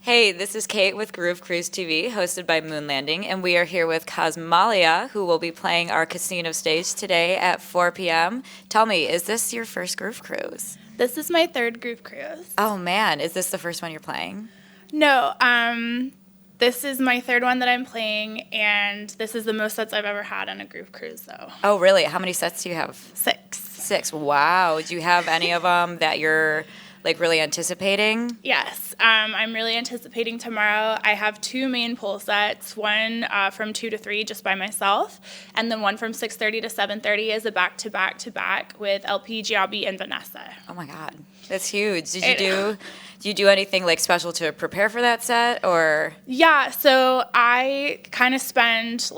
Hey, this is Kate with Groove Cruise TV, hosted by Lvnding, and we are here with Casmalia, who will be playing our casino stage today at 4 p.m. Tell me, is this your first Groove Cruise? This is my third Groove Cruise. Oh man, is this the first one you're playing? No, this is my third one that I'm playing, and this is the most sets I've ever had on a Groove Cruise, though. Oh really? How many sets do you have? 6. 6. Wow. Do you have any of them that you're really anticipating? Yes, I'm really anticipating tomorrow. I have 2 main pool sets, one from 2 to 3 just by myself, and then one from 6:30 to 7:30 is a back-to-back with LP, Giabbi, and Vanessa. Oh my God, that's huge. Do you do anything special to prepare for that set, or? Yeah, so I kind of spend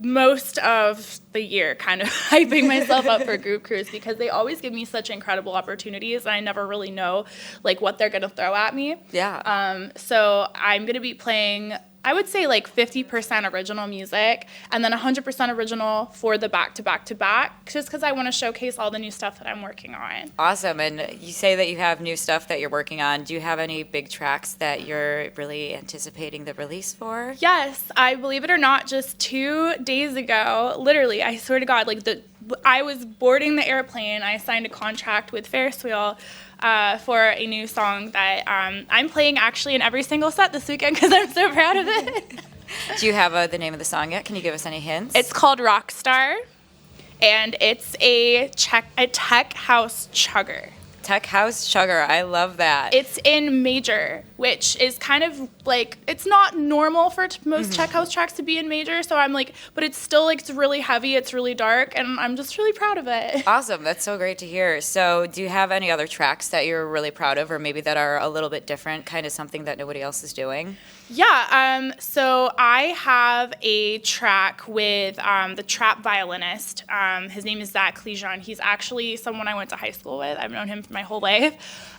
most of the year kind of hyping myself up for Groove Cruise because they always give me such incredible opportunities and I never really know what they're going to throw at me. Yeah. So I'm going to be playing, I would say 50% original music and then 100% original for the back-to-back just because I want to showcase all the new stuff that I'm working on. Awesome. And you say that you have new stuff that you're working on. Do you have any big tracks that you're really anticipating the release for? Yes. I believe it or not, just 2 days ago, literally, I swear to God, I was boarding the airplane. I signed a contract with Ferris Wheel for a new song that I'm playing actually in every single set this weekend because I'm so proud of it. Do you have the name of the song yet? Can you give us any hints? It's called Rockstar, and it's a tech house chugger. Tech House Chugger. I love that. It's in major, which is kind of it's not normal for most tech house tracks to be in major. So I'm but it's still it's really heavy. It's really dark, and I'm just really proud of it. Awesome. That's so great to hear. So do you have any other tracks that you're really proud of, or maybe that are a little bit different, kind of something that nobody else is doing? Yeah. So I have a track with the trap violinist. His name is Zach Clejon. He's actually someone I went to high school with. I've known him my whole life.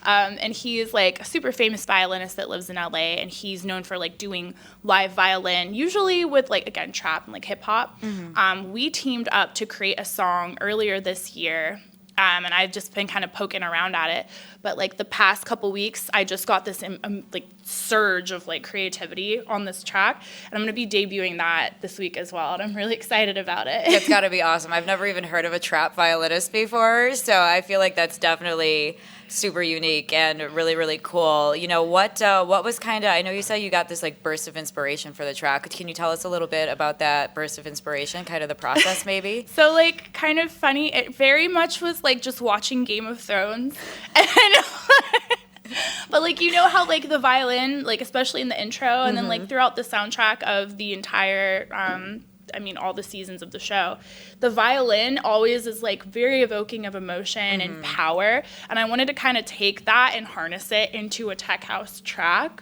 And he is a super famous violinist that lives in LA, and he's known for doing live violin, usually with again trap and hip hop. We teamed up to create a song earlier this year. And I've just been kind of poking around at it. But the past couple weeks, I just got this surge of creativity on this track. And I'm going to be debuting that this week as well. And I'm really excited about it. It's got to be awesome. I've never even heard of a trap violinist before. So I feel like that's definitely super unique and really, really cool. You know, what was I know you said you got this burst of inspiration for the track. Can you tell us a little bit about that burst of inspiration, kind of the process maybe? So kind of funny, it very much was just watching Game of Thrones. And but you know how the violin, especially in the intro and then throughout the soundtrack of the entire all the seasons of the show, the violin always is very evoking of emotion and power, and I wanted to kind of take that and harness it into a tech house track.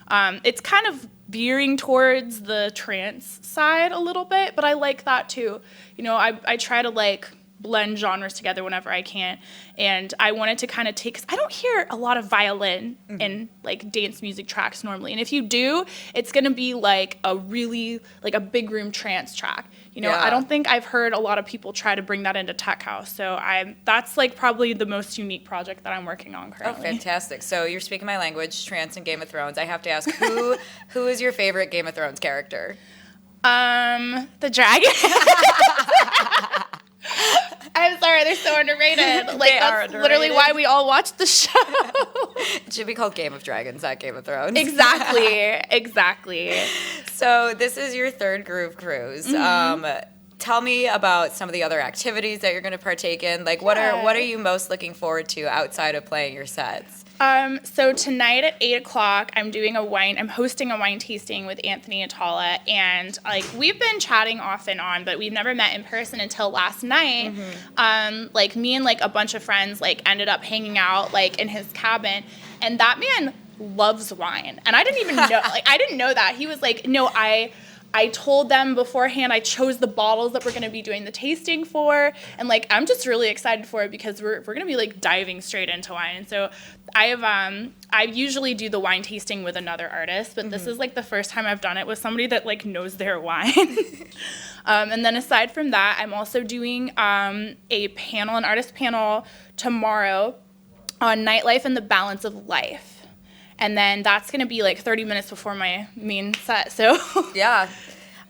It's kind of veering towards the trance side a little bit, but I like that too. You know, I try to blend genres together whenever I can, and I wanted to kind of take, because I don't hear a lot of violin in dance music tracks normally, and if you do, it's gonna be a really a big room trance track. You know, yeah. I don't think I've heard a lot of people try to bring that into tech house, so that's probably the most unique project that I'm working on currently. Oh, fantastic! So you're speaking my language, trance and Game of Thrones. I have to ask, who is your favorite Game of Thrones character? The dragon. I'm sorry, they're so underrated. That's literally why we all watch the show. It should be called Game of Dragons, not Game of Thrones. Exactly. So this is your third Groove Cruise. Tell me about some of the other activities that you're going to partake in. What are you most looking forward to outside of playing your sets? So tonight at 8:00, I'm hosting a wine tasting with Anthony Atala, and we've been chatting off and on, but we've never met in person until last night. Me and a bunch of friends ended up hanging out in his cabin, and that man loves wine, and I didn't even know I didn't know that. He was no, I told them beforehand, I chose the bottles that we're going to be doing the tasting for, and I'm just really excited for it because we're going to be diving straight into wine. And so I usually do the wine tasting with another artist, but this is the first time I've done it with somebody that knows their wine. And then aside from that, I'm also doing an artist panel tomorrow on Nightlife and the Balance of Life. And then that's going to be like 30 minutes before my main set. So Yeah.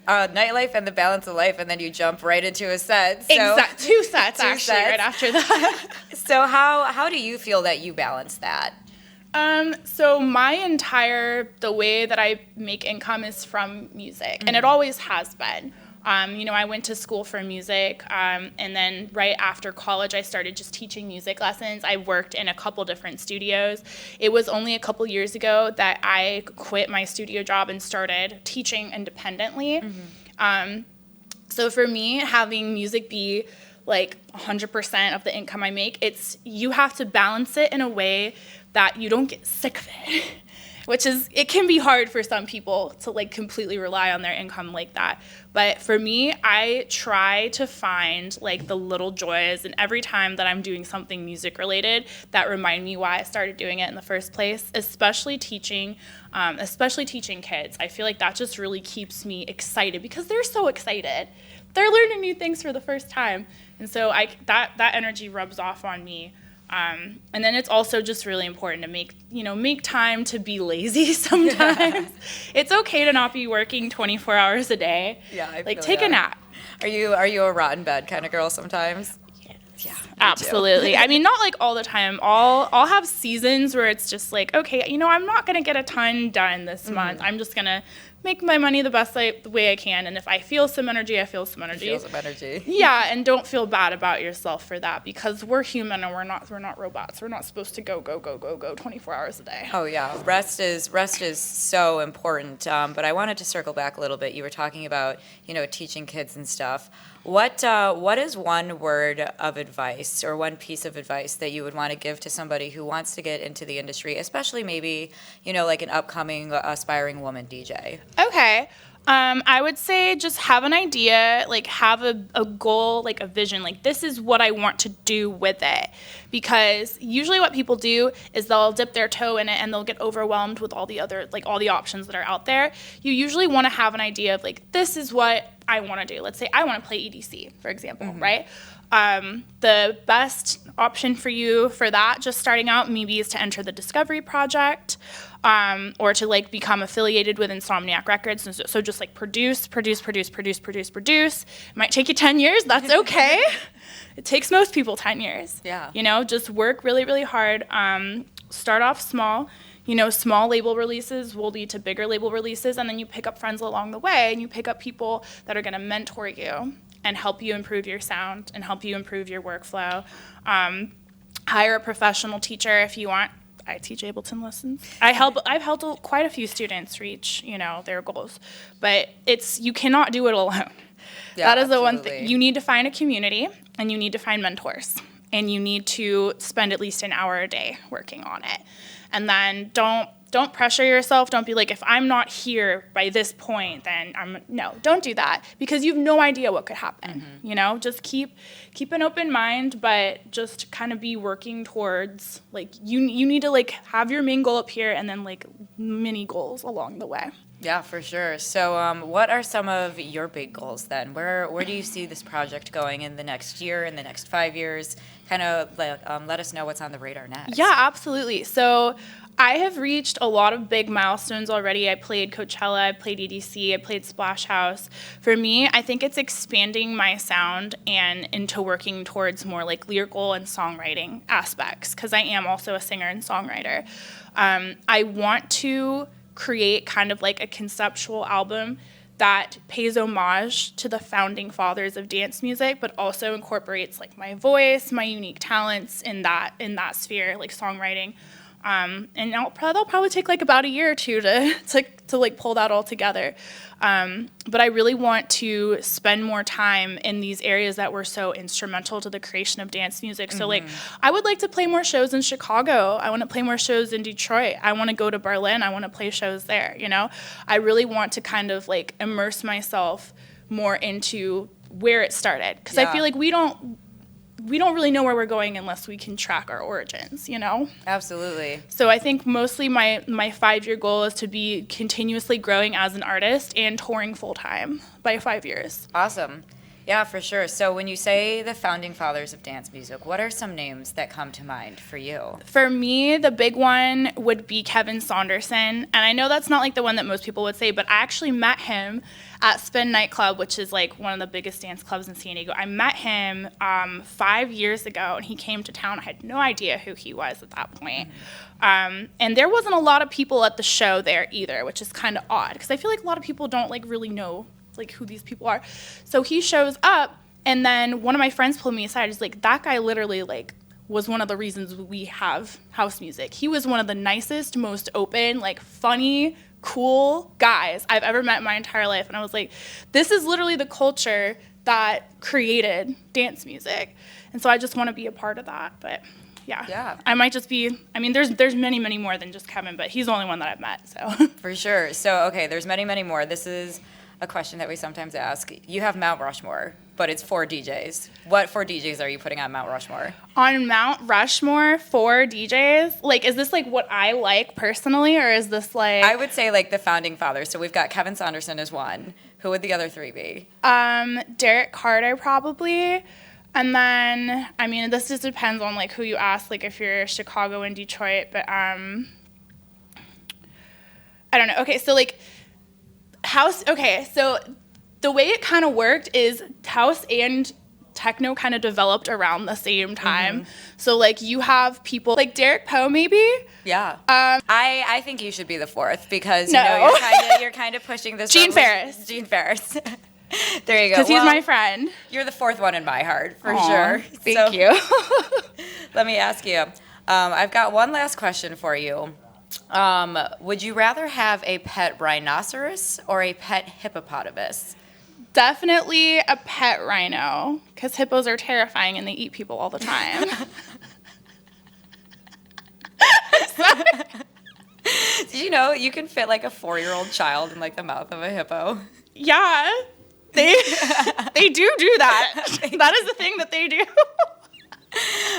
Nightlife and the balance of life, and then you jump right into a set. So, two sets two actually sets. right after that. So how do you feel that you balance that? So the way that I make income is from music, and it always has been. I went to school for music, and then right after college, I started just teaching music lessons. I worked in a couple different studios. It was only a couple years ago that I quit my studio job and started teaching independently. So for me, having music be like 100% of the income I make, you have to balance it in a way that you don't get sick of it. It can be hard for some people to like completely rely on their income like that. But for me, I try to find like the little joys, and every time that I'm doing something music related that remind me why I started doing it in the first place, especially teaching kids. I feel like that just really keeps me excited because they're so excited. They're learning new things for the first time. And so that energy rubs off on me. And then it's also just really important to make time to be lazy sometimes. It's okay to not be working 24 hours a day. Yeah, I like feel take that. a nap. Are you a rotten bed kind of girl sometimes? Yeah, Absolutely. I mean, not like all the time. I'll have seasons where it's just like, okay, I'm not going to get a ton done this month. I'm just going to make my money the best the way I can. And if I feel some energy, I feel some energy. Feel some energy. Yeah, and don't feel bad about yourself for that because we're human and we're not robots. We're not supposed to go 24 hours a day. Oh yeah, rest is so important. But I wanted to circle back a little bit. You were talking about teaching kids and stuff. What is one word of advice or one piece of advice that you would want to give to somebody who wants to get into the industry, especially maybe like an upcoming aspiring woman DJ? Okay. I would say just have an idea, like have a goal, like a vision, like this is what I want to do with it. Because usually what people do is they'll dip their toe in it and they'll get overwhelmed with all the other, like all the options that are out there. You usually want to have an idea of like, this is what I want to do. Let's say I want to play EDC, for example, right? The best option for you for that, just starting out, maybe is to enter the Discovery Project, or to like become affiliated with Insomniac Records. And so just like produce. It might take you 10 years. That's okay. It takes most people 10 years. Yeah. Just work really, really hard. Start off small. Small label releases will lead to bigger label releases, and then you pick up friends along the way, and you pick up people that are going to mentor you and help you improve your sound and help you improve your workflow. Hire a professional teacher if you want. I teach Ableton lessons. I've helped quite a few students reach, their goals, but you cannot do it alone. Yeah, that is the one absolutely. thing. You need to find a community, and you need to find mentors, and you need to spend at least an hour a day working on it. And then don't pressure yourself. Don't be like, if I'm not here by this point, then don't do that, because you have no idea what could happen. Just keep an open mind, but just kind of be working towards, like, you need to like have your main goal up here and then like mini goals along the way. Yeah, for sure. So what are some of your big goals then? Where do you see this project going in the next year, in the next 5 years? Kind of let us know what's on the radar next. Yeah, absolutely. So I have reached a lot of big milestones already. I played Coachella, I played EDC, I played Splash House. For me, I think it's expanding my sound and into working towards more like lyrical and songwriting aspects, because I am also a singer and songwriter. I want to create kind of like a conceptual album that pays homage to the founding fathers of dance music, but also incorporates like my voice, my unique talents in that sphere, like songwriting. And that'll probably take like about a year or two to like pull that all together. But I really want to spend more time in these areas that were so instrumental to the creation of dance music. So like, I would like to play more shows in Chicago. I want to play more shows in Detroit. I want to go to Berlin. I want to play shows there. I really want to kind of like immerse myself more into where it started. Because I feel like we don't really know where we're going unless we can track our origins, Absolutely. So I think mostly my 5-year goal is to be continuously growing as an artist and touring full-time by 5 years. Awesome. Yeah, for sure. So when you say the founding fathers of dance music, what are some names that come to mind for you? For me, the big one would be Kevin Saunderson. And I know that's not like the one that most people would say, but I actually met him at Spin nightclub, which is like one of the biggest dance clubs in San Diego. I met him 5 years ago, and he came to town. I had no idea who he was at that point. And there wasn't a lot of people at the show there either, which is kind of odd, because I feel like a lot of people don't like really know like who these people are. So he shows up, and then one of my friends pulled me aside. He's like, that guy literally like was one of the reasons we have house music. He was one of the nicest, most open, like funny, cool guys I've ever met in my entire life. And I was like, this is literally the culture that created dance music. And so I just want to be a part of that. But yeah. I might just be, I mean, there's many, many more than just Kevin, but he's the only one that I've met, so. For sure. So, okay, there's many, many more. This is a question that we sometimes ask. You have Mount Rushmore, but it's 4 DJs. What 4 DJs are you putting on Mount Rushmore? On Mount Rushmore, 4 DJs? Like, is this like what I like personally, or is this like... I would say like the founding fathers. So we've got Kevin Saunderson as one. Who would the other 3 be? Derek Carter, probably. And then, I mean, this just depends on like who you ask, like if you're Chicago and Detroit, but I don't know. Okay, so like house, okay, so the way it kind of worked is house and techno kind of developed around the same time. Mm-hmm. So like you have people like Derek Poe, maybe. Yeah. I think you should be the 4th because you know you're kind of pushing this. Gene Ferris. There you go. Because he's my friend. You're the 4th one in my heart for sure. Thank you. Let me ask you. I've got one last question for you. Would you rather have a pet rhinoceros or a pet hippopotamus? Definitely a pet rhino, because hippos are terrifying and they eat people all the time. Did you know you can fit like a 4-year-old child in like the mouth of a hippo? Yeah, they do that. That is the thing that they do.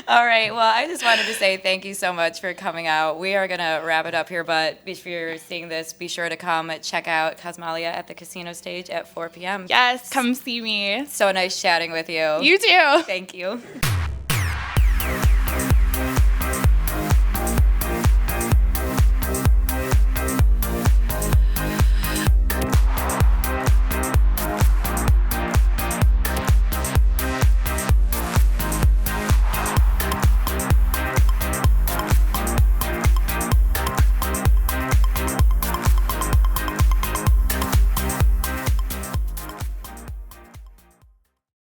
All right. Well, I just wanted to say thank you so much for coming out. We are going to wrap it up here, but if you're seeing this, be sure to come check out Casmalia at the casino stage at 4 p.m. Yes, come see me. So nice chatting with you. You too. Thank you.